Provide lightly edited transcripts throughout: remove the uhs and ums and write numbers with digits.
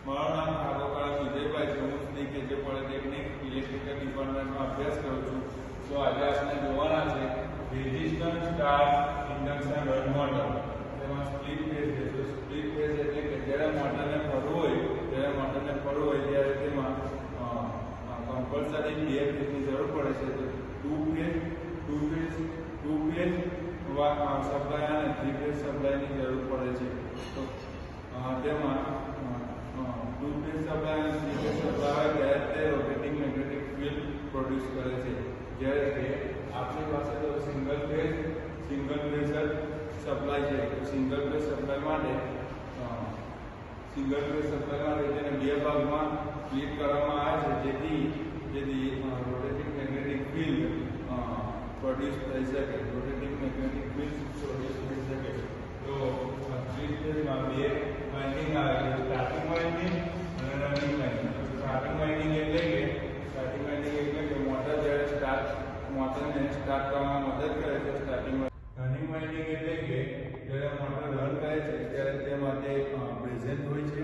મારું નામ ઠાકોર વિજયભાઈ છે. હું શ્રી કેજે પોલિટેકનિક ઇલેક્ટ્રિકલ ડિપાર્ટમેન્ટમાં અભ્યાસ કરું છું. તો આજે આપણે જોવાના છે resistance star induction run motor. તેમાં સ્પ્લિટ ફેઝ છે. તો સ્પ્લિટ ફેઝ એટલે કે જ્યારે મોટરને ફરવું હોય ત્યારે તેમાં કમ્પલસરી બે ફેઝની જરૂર પડે છે. તો ટુ ફેઝ સપ્લાય અને થ્રી ફેઝ સપ્લાયની જરૂર પડે છે. તો તેમાં ટુ ફેઝ સપ્લાય અને થ્રી ફેઝ સપ્લાય હોય ત્યારે તે રોટેટિંગ મેગ્નેટિક ફિલ્ડ પ્રોડ્યુસ કરે છે. જ્યારે કે આપણી પાસે તો સિંગલ ફેઝ સપ્લાય છે. તો સિંગલ ફેઝ સપ્લાય માટે તેને બે ભાગમાં સ્પ્લિટ કરવામાં આવે છે, જેથી રોટેટિંગ મેગ્નેટિક ફિલ્ડ પ્રોડ્યુસ થઈ શકે. તો સ્પ્લિટ ફેઝમાં બે વાઇન્ડિંગ આવે છે, સ્ટાર્ટિંગ વાઇન્ડિંગ અને રનિંગ વાઇન્ડિંગ. સ્ટાર્ટિંગ વાઇન્ડિંગ એટલે કે મોટરને સ્ટાર્ટ કરવામાં મદદ કરે છે. રનિંગ વાઇન્ડિંગ એટલે કે જ્યારે મોટર રન કરે છે ત્યારે તેમાં તે પ્રેઝન્ટ હોય છે.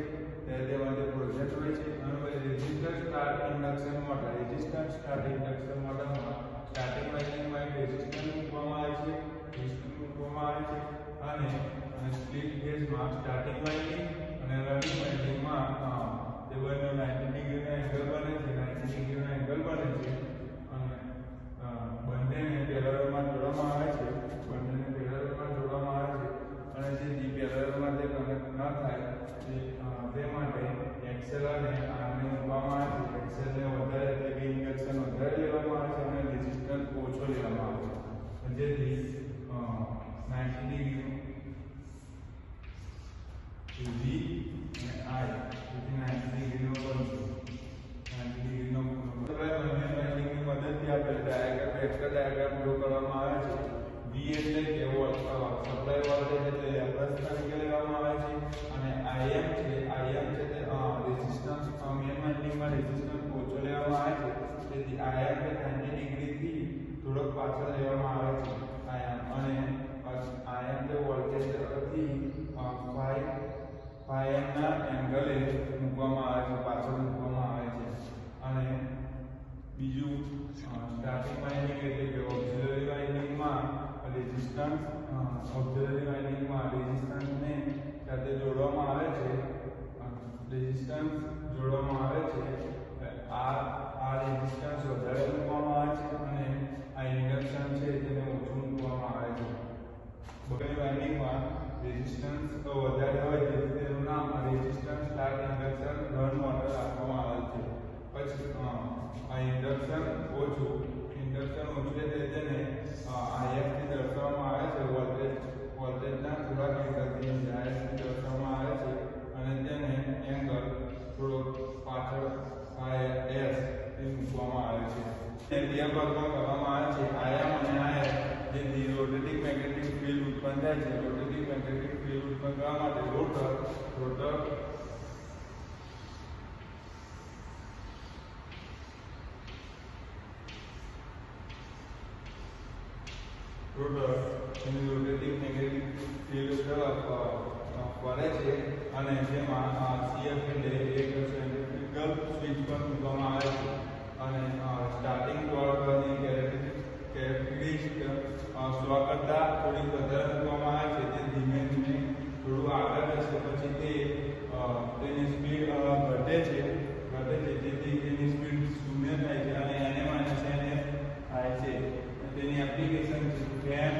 અને રેઝિસ્ટન્સ સ્ટાર્ટ ઇન્ડક્શન મોટરમાં સ્ટાર્ટિંગ વાઇન્ડિંગમાં એક રેઝિસ્ટન્સ મૂકવામાં આવે છે અને સ્પ્લિટ ફેઝમાં સ્ટાર્ટિંગ વાઇન્ડિંગ અને રનિંગ વાઇન્ડિંગમાં તે બંને 90 ડિગ્રીનો એંગલ બને છે. અને બંનેને પેરેલલમાં જોડવામાં આવે છે. અને જેથી પેરેલલમાં તે કનેક્ટ ન થાય તે માટે એક્સેલ અને આરને મૂકવામાં આવે છે. એક્સેલને વધારે એટલે કે ઇન્ડક્શન વધારે લેવામાં આવે છે અને રેઝિસ્ટન્સ ઓછો લેવામાં આવે છે, જેથી 90 ડિગ્રી સુધી અને I તેથી 90 ડિગ્રીનો બનશે. 90 ડિગ્રીનો બંને વાઇન્ડિંગની મદદથી આપણે ડાયાગ્રામ ડ્રો કરવામાં આવે છે. V એટલે કે સપ્લાય વોલ્ટેજ એટલે લેમ્બડા તરીકે લેવામાં આવે છે. અને IM છે તે રેઝિસ્ટન્સ મેઇન વાઇન્ડિંગમાં રેઝિસ્ટન્સ ઓછો લેવામાં આવે છે, તેથી IM ને 90 ડિગ્રીથી થોડોક પાછળ લેવામાં આવે છે. અને IM તે વોલ્ટેજ થી 5M ના એંગલે પાછળ મૂકવામાં આવે છે. અને બીજું સ્ટાર્ટિંગ વાઇન્ડિંગ એટલે કે ઓક્સિલરી વાઇન્ડિંગમાં રેઝિસ્ટન્સને સાથે જોડવામાં આવે છે. આ રેઝિસ્ટન્સ વધારે મૂકવામાં આવે છે અને આ ઇન્ડક્શન છે તેને ઓછું મૂકવામાં આવે છે. બંને વાઇન્ડિંગમાં રેઝિસ્ટન્સ વધારે હોય તેથી તેનું નામ resistance start induction run motor રાખવામાં આવે છે. પછી આ ઇન્ડક્શન ઓછું એટલે તેને IF થી દર્શાવવામાં આવે છે. વોલ્ટેજના થોડાક એંગલથી IF થી દર્શાવવામાં આવે છે અને તેને એંગલ થોડોક પાછળ S થી મૂકવામાં આવે છે. બે ભાગમાં કરવામાં આવે છે, IM અને IF, જેથી રોટેટિંગ મેગ્નેટિક ફિલ્ડ ઉત્પન્ન થાય છે. રોટેટિંગ મેગ્નેટિક ફિલ્ડ ઉત્પન્ન કરવા માટે રોટર એની રોટેટિંગ મેગ્નેટિક ફિલ્ડ ફરે છે અને જેમાં CF એટલે એક સેન્ટ્રીફ્યુગલ સ્વિચ પર મૂકવામાં આવે છે. અને સ્ટાર્ટિંગ ટોર્કની કેરેક્ટરિસ્ટિક સ્લો કરતાં થોડીક વધારે મૂકવામાં આવે છે. તે ધીમે થોડું આગળ જશે પછી તેની સ્પીડ ઘટે છે, જેથી તેની સ્પીડ શૂન્ય થાય છે અને એને થાય છે. તેની એપ્લિકેશન છે ફેન